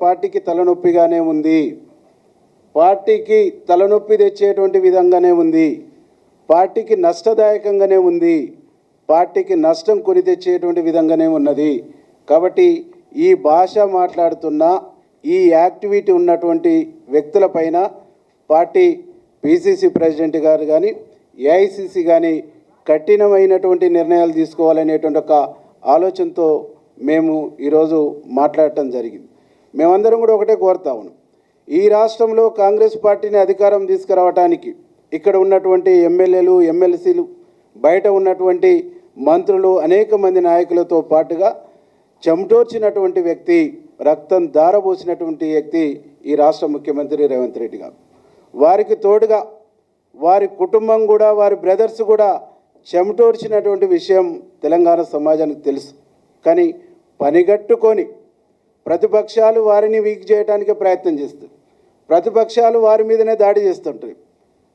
పార్టీకి తలనొప్పిగానే ఉంది. పార్టీకి తలనొప్పి తెచ్చేటువంటి విధంగానే ఉంది. పార్టీకి నష్టదాయకంగానే ఉంది. పార్టీకి నష్టం కొని తెచ్చేటువంటి విధంగానే ఉన్నది. కాబట్టి ఈ భాష మాట్లాడుతున్న ఈ యాక్టివిటీ ఉన్నటువంటి వ్యక్తులపైన పార్టీ పిసిసి ప్రెసిడెంట్ గారు కానీ ఏఐసిసి కానీ కఠినమైనటువంటి నిర్ణయాలు తీసుకోవాలనేటువంటి ఒక ఆలోచనతో మేము ఈరోజు మాట్లాడటం జరిగింది. మేమందరం కూడా ఒకటే కోరుతా ఉన్నాం. ఈ రాష్ట్రంలో కాంగ్రెస్ పార్టీని అధికారం తీసుకురావడానికి ఇక్కడ ఉన్నటువంటి ఎమ్మెల్యేలు, ఎమ్మెల్సీలు, బయట ఉన్నటువంటి మంత్రులు, అనేక మంది నాయకులతో పాటుగా చెమటోర్చినటువంటి వ్యక్తి, రక్తం ధారపోసినటువంటి వ్యక్తి ఈ రాష్ట్ర ముఖ్యమంత్రి రేవంత్ రెడ్డి గారు. వారికి తోడుగా వారి కుటుంబం కూడా, వారి బ్రదర్స్ కూడా చెమటోర్చినటువంటి విషయం తెలంగాణ సమాజానికి తెలుసు. కానీ పనిగట్టుకొని ప్రతిపక్షాలు వారిని వీక్ చేయడానికి ప్రయత్నం చేస్తుంది. ప్రతిపక్షాలు వారి మీదనే దాడి చేస్తుంటాయి.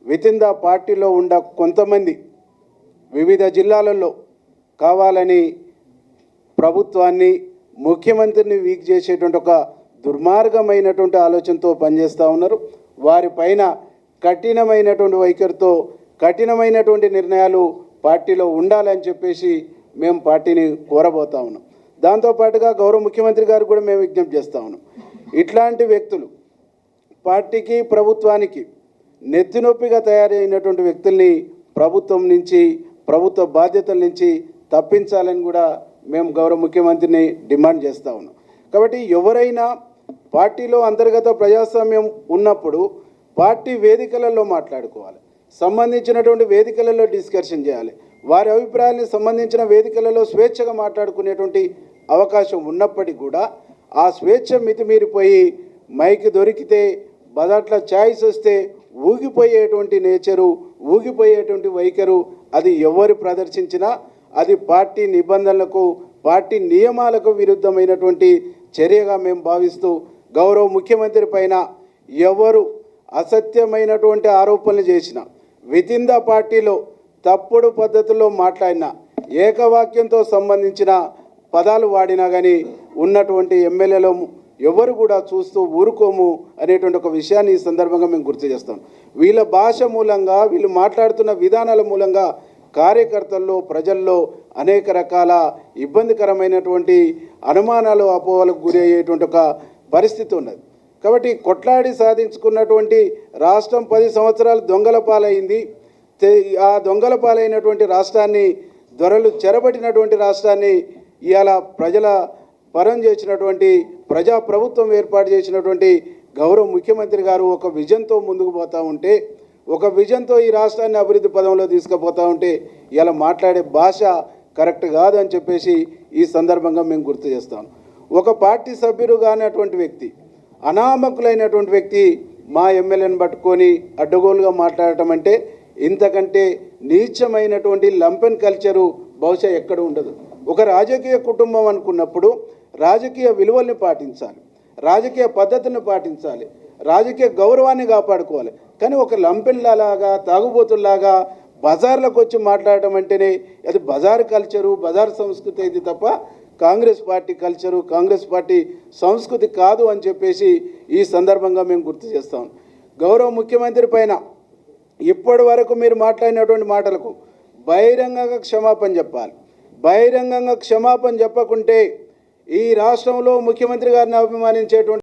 వితిన్ ద పార్టీలో ఉన్న కొంతమంది వివిధ జిల్లాలలో కావాలని ప్రభుత్వాన్ని, ముఖ్యమంత్రిని వీక్ చేసేటువంటి ఒక దుర్మార్గమైనటువంటి ఆలోచనతో పనిచేస్తూ ఉన్నారు. వారిపైన కఠినమైనటువంటి వైఖరితో కఠినమైనటువంటి నిర్ణయాలు పార్టీలో ఉండాలని చెప్పేసి మేము పార్టీని కోరబోతా ఉన్నాం. దాంతోపాటుగా గౌరవ ముఖ్యమంత్రి గారు కూడా మేము విజ్ఞప్తి చేస్తూ ఉన్నాం. ఇట్లాంటి వ్యక్తులు పార్టీకి, ప్రభుత్వానికి నెత్తినొప్పిగా తయారైనటువంటి వ్యక్తుల్ని ప్రభుత్వం నుంచి, ప్రభుత్వ బాధ్యతల నుంచి తప్పించాలని కూడా మేము గౌరవ ముఖ్యమంత్రిని డిమాండ్ చేస్తూ ఉన్నాం. కాబట్టి ఎవరైనా పార్టీలో అంతర్గత ప్రజాస్వామ్యం ఉన్నప్పుడు పార్టీ వేదికలలో మాట్లాడుకోవాలి, సంబంధించినటువంటి వేదికలలో డిస్కషన్ చేయాలి. వారి అభిప్రాయాలకు సంబంధించిన వేదికలలో స్వేచ్ఛగా మాట్లాడుకునేటువంటి అవకాశం ఉన్నప్పటికీ కూడా ఆ స్వేచ్ఛ మితిమీరిపోయి మైక్ దొరికితే బదాట్ల ఛాయిస్ వస్తే ఊగిపోయేటువంటి నేచరు, ఊగిపోయేటువంటి వైఖరు అది ఎవరు ప్రదర్శించినా అది పార్టీ నిబంధనలకు, పార్టీ నియమాలకు విరుద్ధమైనటువంటి చర్యగా మేము భావిస్తూ గౌరవ ముఖ్యమంత్రి పైన ఎవరు అసత్యమైనటువంటి ఆరోపణలు చేసినా, వితిన్ ద పార్టీలో తప్పుడు పద్ధతుల్లో మాట్లాడినా, ఏకవాక్యంతో సంబంధించిన పదాలు వాడినా కానీ ఉన్నటువంటి ఎమ్మెల్యేలు ఎవరు కూడా చూస్తూ ఊరుకోము అనేటువంటి ఒక విషయాన్ని ఈ సందర్భంగా మేము గుర్తు చేస్తాం. వీళ్ళ భాష మూలంగా, వీళ్ళు మాట్లాడుతున్న విధానాల మూలంగా కార్యకర్తల్లో, ప్రజల్లో అనేక రకాల ఇబ్బందికరమైనటువంటి అనుమానాలు, అపోహలకు గురి అయ్యేటువంటి ఒక పరిస్థితి ఉన్నది. కాబట్టి కొట్లాడి సాధించుకున్నటువంటి రాష్ట్రం 10 సంవత్సరాలు దొంగల పాలైంది. ఆ దొంగల పాలైనటువంటి రాష్ట్రాన్ని, దొరలు చెరబట్టినటువంటి రాష్ట్రాన్ని ఇవాళ ప్రజల పరం చేసినటువంటి, ప్రజాప్రభుత్వం ఏర్పాటు చేసినటువంటి గౌరవ ముఖ్యమంత్రి గారు ఒక విజన్తో ముందుకు పోతూ ఉంటే, ఒక విజన్తో ఈ రాష్ట్రాన్ని అభివృద్ధి పదంలో తీసుకుపోతూ ఉంటే ఇలా మాట్లాడే భాష కరెక్ట్ కాదని చెప్పేసి ఈ సందర్భంగా మేము గుర్తు చేస్తాం. ఒక పార్టీ సభ్యుడు కానటువంటి వ్యక్తి, అనామకులైనటువంటి వ్యక్తి మా ఎమ్మెల్యేని పట్టుకొని అడ్డగోలుగా మాట్లాడటం అంటే ఇంతకంటే నీచమైనటువంటి లంపెన్ కల్చరు బహుశా ఎక్కడ ఉండదు. ఒక రాజకీయ కుటుంబం అనుకున్నప్పుడు రాజకీయ విలువల్ని పాటించాలి, రాజకీయ పద్ధతిని పాటించాలి, రాజకీయ గౌరవాన్ని కాపాడుకోవాలి. కానీ ఒక లంపెన్లాగా, తాగుబోతుల్లాగా బజార్లకు వచ్చి మాట్లాడటం అంటేనే అది బజార్ కల్చరు, బజార్ సంస్కృతి అయింది తప్ప Congress party culture, Congress party సంస్కృతి కాదు అని చెప్పేసి ఈ సందర్భంగా మేము గుర్తు చేస్తాం. గౌరవ ముఖ్యమంత్రి పైన ఇప్పటి వరకు మీరు మాట్లాడినటువంటి మాటలకు బహిరంగంగా క్షమాపణ చెప్పాలి. బహిరంగంగా క్షమాపణ చెప్పకుంటే ఈ రాష్ట్రంలో ముఖ్యమంత్రి గారిని అభిమానించేటువంటి